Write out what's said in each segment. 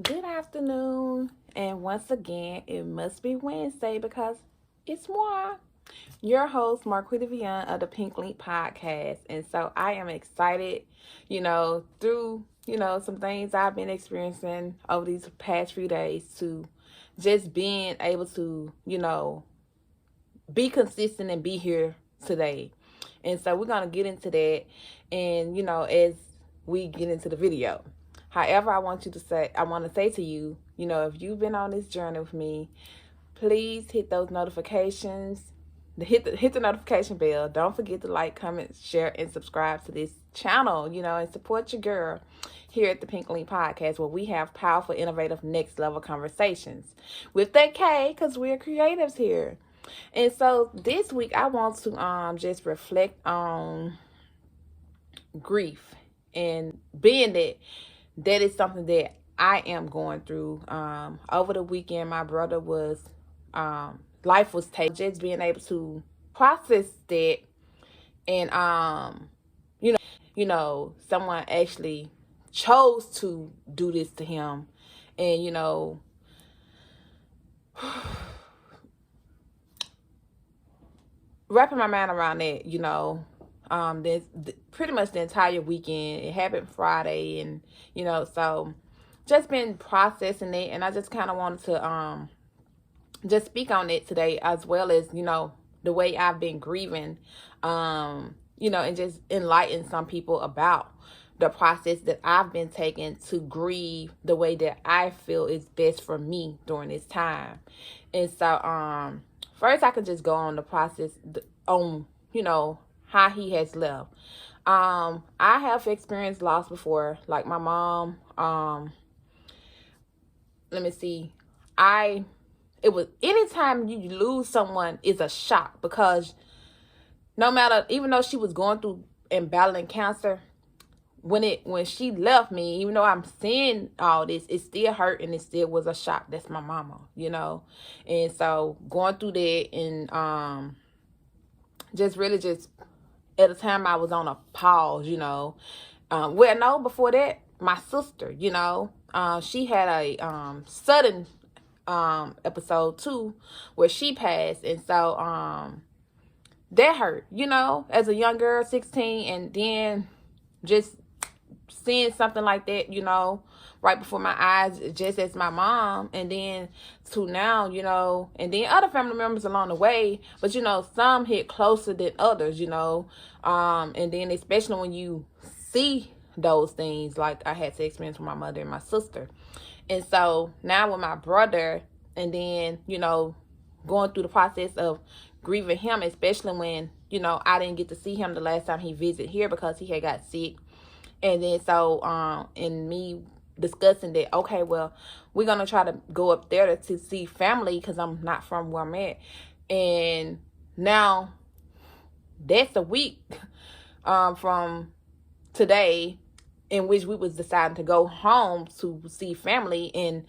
Good afternoon, and once again, it must be Wednesday because it's moi, your host, Marquita Vian of the Pink Link Podcast. And so I am excited, through, some things I've been experiencing over these past few days to just being able to, be consistent and be here today. And so we're going to get into that and, as we get into the video. However, I want to say to you, if you've been on this journey with me, please hit those notifications, hit the notification bell. Don't forget to like, comment, share, and subscribe to this channel, and support your girl here at the Pink Link Podcast, where we have powerful, innovative, next level conversations with that K, because we're creatives here. And so this week I want to just reflect on grief, and being that is something that I am going through. Over the weekend, my brother was, life was taken. Just being able to process that, and someone actually chose to do this to him, and wrapping my mind around that, this pretty much the entire weekend. It happened Friday, and so just been processing it, and I just kind of wanted to just speak on it today, as well as the way I've been grieving, and just enlighten some people about the process that I've been taking to grieve the way that I feel is best for me during this time. And so first I could just go on the process on how he has left. I have experienced loss before, like my mom. Let me see. It was, anytime you lose someone is a shock, because no matter, even though she was going through and battling cancer, when she left me, even though I'm seeing all this, it still hurt and it still was a shock. That's my mama, and so going through that, and just really just at the time I was on a pause, well, no, before that, my sister, she had a sudden episode too, where she passed. And so that hurt, as a young girl, 16, and then just seeing something like that, right before my eyes, just as my mom, and then to now, and then other family members along the way, but some hit closer than others, and then especially when you see those things like I had to experience with my mother and my sister. And so now with my brother, and then going through the process of grieving him, especially when I didn't get to see him the last time he visited here because he had got sick. And then so and me discussing that, okay, well, we're gonna try to go up there to see family, because I'm not from where I'm at. And now that's a week from today, in which we was deciding to go home to see family, in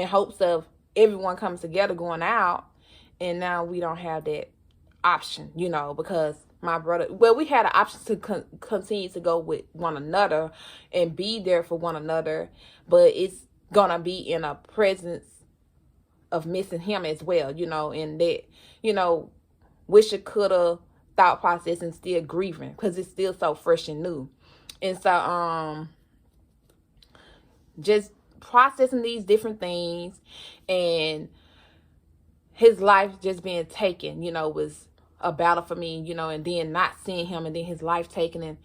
hopes of everyone comes together going out. And now we don't have that option, because my brother, well, we had an option to continue to go with one another and be there for one another, but it's gonna be in a presence of missing him as well, and that, wish, coulda thought process, and still grieving because it's still so fresh and new. And so just processing these different things, and his life just being taken, was a battle for me, and then not seeing him, and then his life taken, and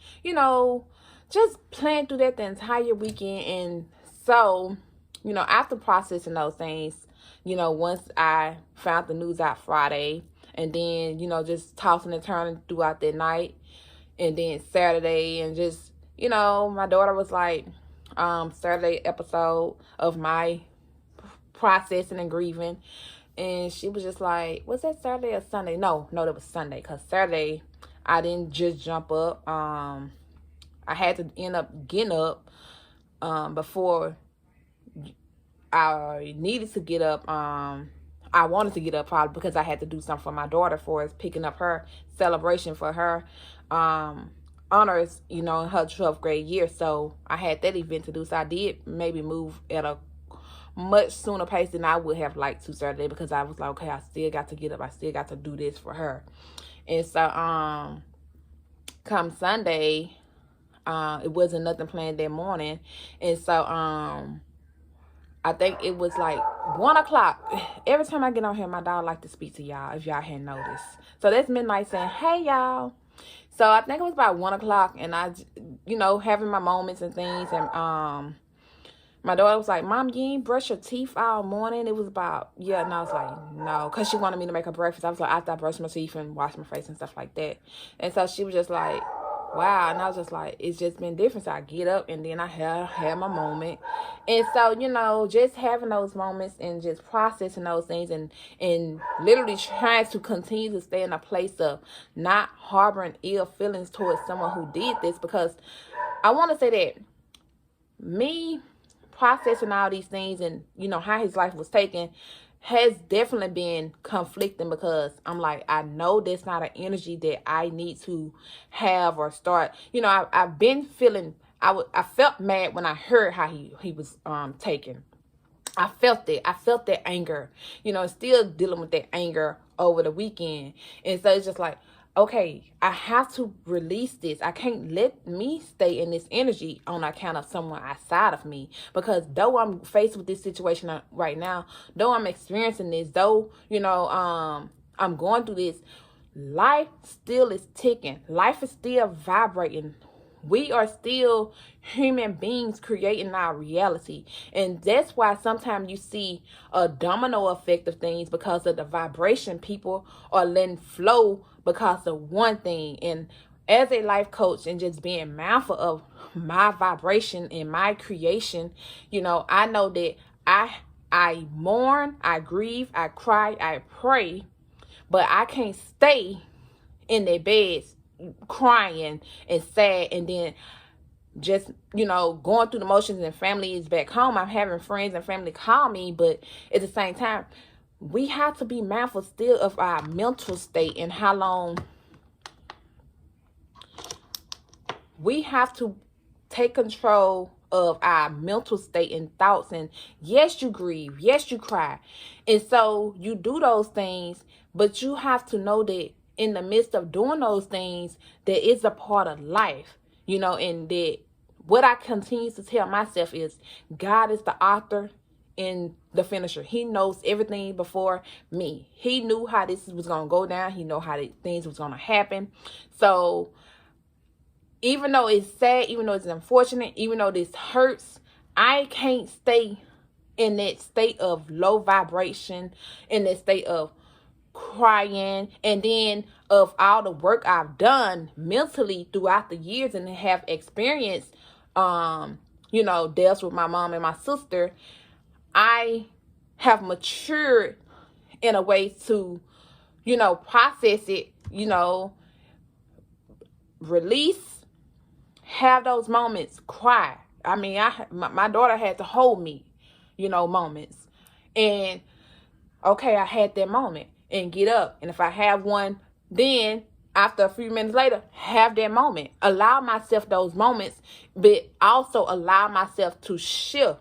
just playing through that the entire weekend. And so after processing those things, once I found the news out Friday, and then just tossing and turning throughout that night, and then Saturday, and just my daughter was like, Saturday episode of my processing and grieving, and she was just like, was that Saturday or Sunday? No, that was Sunday, because Saturday I didn't just jump up. I had to end up getting up before I needed to get up. I wanted to get up probably because I had to do something for my daughter, for picking up her celebration for her honors, in her 12th grade year. So I had that event to do. So I did maybe move at a much sooner pace than I would have liked to Saturday, because I was like, okay, I still got to get up. I still got to do this for her. And so, come Sunday, it wasn't nothing planned that morning. And so, I think it was like 1 o'clock. Every time I get on here, my dog like to speak to y'all, if y'all hadn't noticed. So that's Midnight saying, hey, y'all. So I think it was about 1 o'clock, and I, having my moments and things. And my daughter was like, Mom, you ain't brush your teeth all morning? It was about, yeah. And I was like, no, because she wanted me to make her breakfast. I was like, after I brush my teeth and wash my face and stuff like that. And so she was just like, wow. And I was just like, it's just been different. So I get up, and then I have my moment. And so, just having those moments and just processing those things, and literally trying to continue to stay in a place of not harboring ill feelings towards someone who did this. Because I want to say that me processing all these things and, how his life was taken has definitely been conflicting, because I'm like, I know that's not an energy that I need to have or start. I've been feeling, I felt mad when I heard how he was taken. I felt it. I felt that anger, still dealing with that anger over the weekend. And so it's just like, okay, I have to release this. I can't let me stay in this energy on account of someone outside of me. Because though I'm faced with this situation right now, though I'm experiencing this, though, I'm going through this, life still is ticking. Life is still vibrating. We are still human beings creating our reality. And that's why sometimes you see a domino effect of things, because of the vibration people are letting flow because of one thing. And as a life coach, and just being mindful of my vibration and my creation, I know that I mourn, I grieve, I cry, I pray, but I can't stay in their beds crying and sad, and then just going through the motions, and family is back home. I'm having friends and family call me, but at the same time, we have to be mindful still of our mental state, and how long we have to take control of our mental state and thoughts. And yes, you grieve, yes, you cry, and so you do those things, but you have to know that in the midst of doing those things, that is a part of life, and that what I continue to tell myself is, God is the author and the finisher. He knows everything before me. He knew how this was going to go down. He knew how things was going to happen. So even though it's sad, even though it's unfortunate, even though this hurts, I can't stay in that state of low vibration, in that state of crying, and then of all the work I've done mentally throughout the years, and have experienced deaths with my mom and my sister. I have matured in a way to process it, release, have those moments, cry. I mean, my daughter had to hold me, moments, and okay, I had that moment, and get up. And if I have one, then after a few minutes later, have that moment. Allow myself those moments, but also allow myself to shift.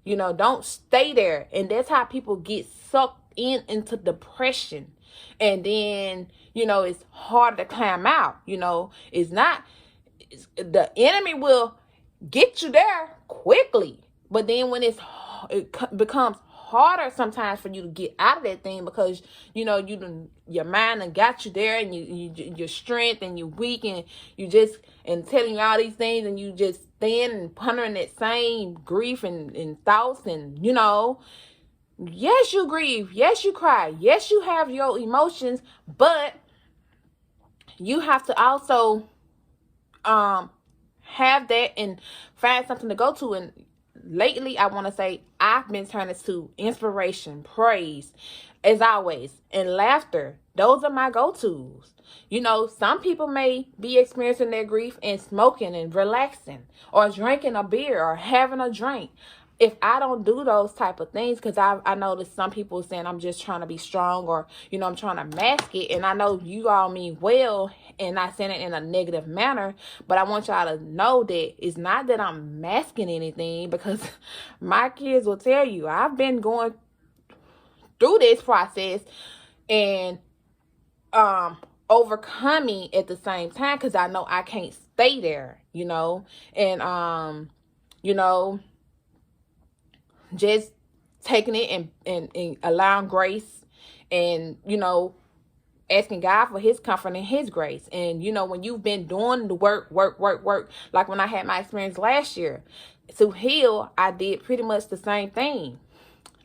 Don't stay there. And that's how people get sucked into depression. And then, it's hard to climb out. The enemy will get you there quickly. But then when it becomes harder sometimes for you to get out of that thing, because your mind done got you there, and your strength, and you're weak, and and telling you all these things, and you just stand and pondering that same grief and thoughts, and yes, you grieve, yes, you cry, yes, you have your emotions, but you have to also have that and find something to go to. And lately, I want to say I've been turning to inspiration, praise, as always, and laughter. Those are my go-tos. Some people may be experiencing their grief and smoking and relaxing, or drinking a beer, or having a drink. if I don't do those type of things, because I know that some people saying I'm just trying to be strong, or, you know, I'm trying to mask it. And I know you all mean well and not saying it in a negative manner. But I want y'all to know that it's not that I'm masking anything, because my kids will tell you I've been going through this process and overcoming at the same time, because I know I can't stay there, you know. And you know, just taking it and allowing grace, and, you know, asking God for his comfort and his grace. And, you know, when you've been doing the work, like when I had my experience last year to heal, I did pretty much the same thing.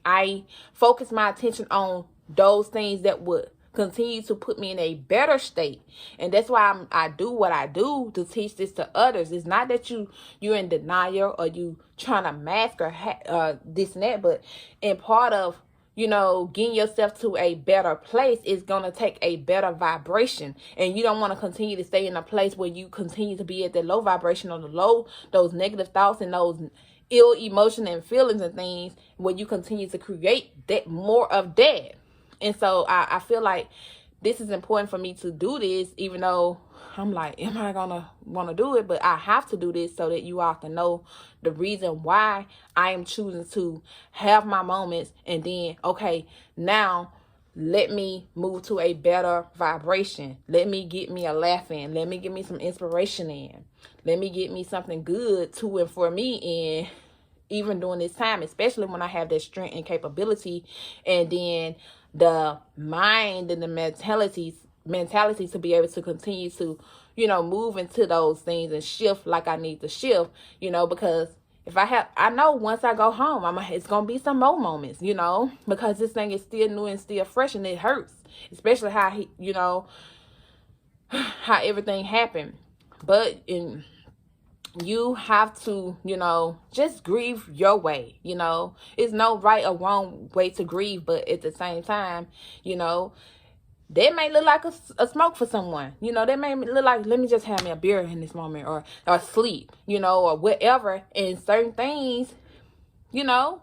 I focused my attention on those things that would continue to put me in a better state. And that's why I do what I do, to teach this to others. It's not that you're in denial or you trying to mask or this and that, but in part of, you know, getting yourself to a better place is going to take a better vibration. And you don't want to continue to stay in a place where you continue to be at the low vibration, or the low, those negative thoughts and those ill emotion and feelings and things, where you continue to create that more of that. And so I feel like this is important for me to do this, even though I'm like, am I gonna want to do it? But I have to do this so that you all can know the reason why I am choosing to have my moments. And then, okay, now let me move to a better vibration. Let me get me a laugh in. Let me get me some inspiration in. Let me get me something good to and for me in, even during this time, especially when I have that strength and capability, and then the mind and the mentality to be able to continue to, you know, move into those things and shift like I need to shift, you know, because if I know once I go home, it's going to be some more moments, you know, because this thing is still new and still fresh, and it hurts, especially how you know, how everything happened. But you have to, you know, just grieve your way. You know, it's no right or wrong way to grieve, but at the same time, you know, that may look like a smoke for someone. You know, that may look like, let me just have me a beer in this moment, or sleep, you know, or whatever. And certain things, you know,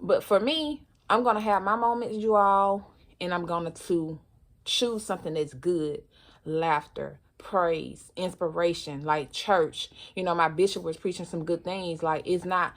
but for me, I'm going to have my moments, you all, and I'm going to choose something that's good. Laughter, praise, inspiration, like church. You know, my bishop was preaching some good things. Like, it's not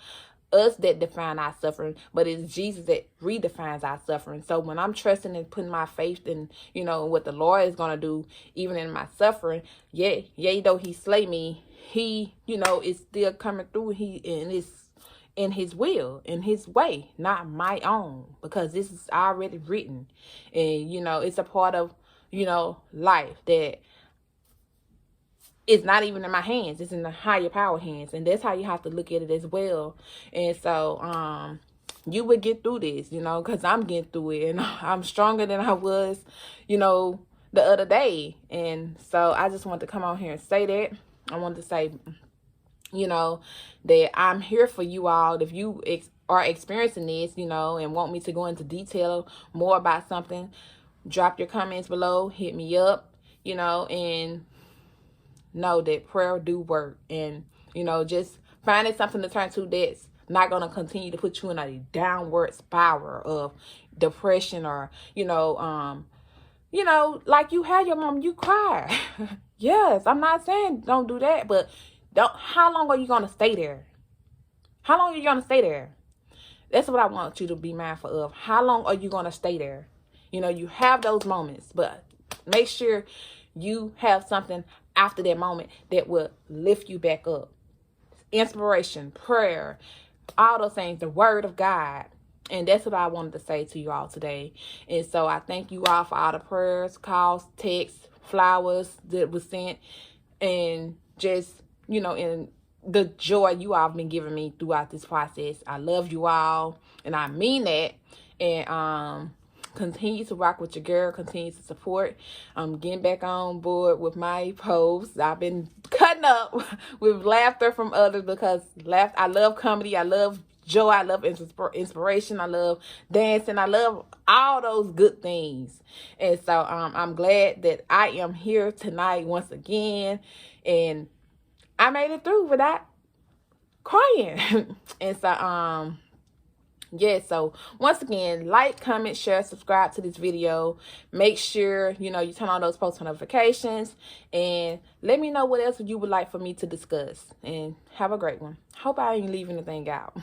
us that define our suffering, but it's Jesus that redefines our suffering. So when I'm trusting and putting my faith in, you know, what the Lord is going to do, even in my suffering, yea, though he slay me, he, you know, is still coming through. He, and it's in his will, in his way, not my own, because this is already written. And, you know, it's a part of, you know, life that it's not even in my hands. It's in the higher power hands. And that's how you have to look at it as well. And so, you would get through this, you know, because I'm getting through it. And I'm stronger than I was, you know, the other day. And so I just wanted to come on here and say that. I wanted to say, you know, that I'm here for you all. If you are experiencing this, you know, and want me to go into detail more about something, drop your comments below, hit me up, you know, and know that prayer do work. And, you know, just finding something to turn to that's not going to continue to put you in a downward spiral of depression, or, you know, like you had your mom, you cry. Yes, I'm not saying don't do that, but how long are you going to stay there? How long are you going to stay there? That's what I want you to be mindful of. How long are you going to stay there? You know, you have those moments, but make sure you have something after that moment that will lift you back up. Inspiration, prayer, all those things, the word of God. And that's what I wanted to say to you all today. And so I thank you all for all the prayers, calls, texts, flowers that was sent, and just, you know, and the joy you all have been giving me throughout this process. I love you all, and I mean that. And continue to rock with your girl. Continue to support. I'm getting back on board with my posts. I've been cutting up with laughter from others, because I love comedy. I love joy. I love inspiration. I love dancing. I love all those good things. And so I'm glad that I am here tonight once again. And I made it through without crying. And so yeah, so once again, like, comment, share, subscribe to this video. Make sure you turn on those post notifications, and let me know what else you would like for me to discuss. And have a great one. Hope I didn't leave anything out.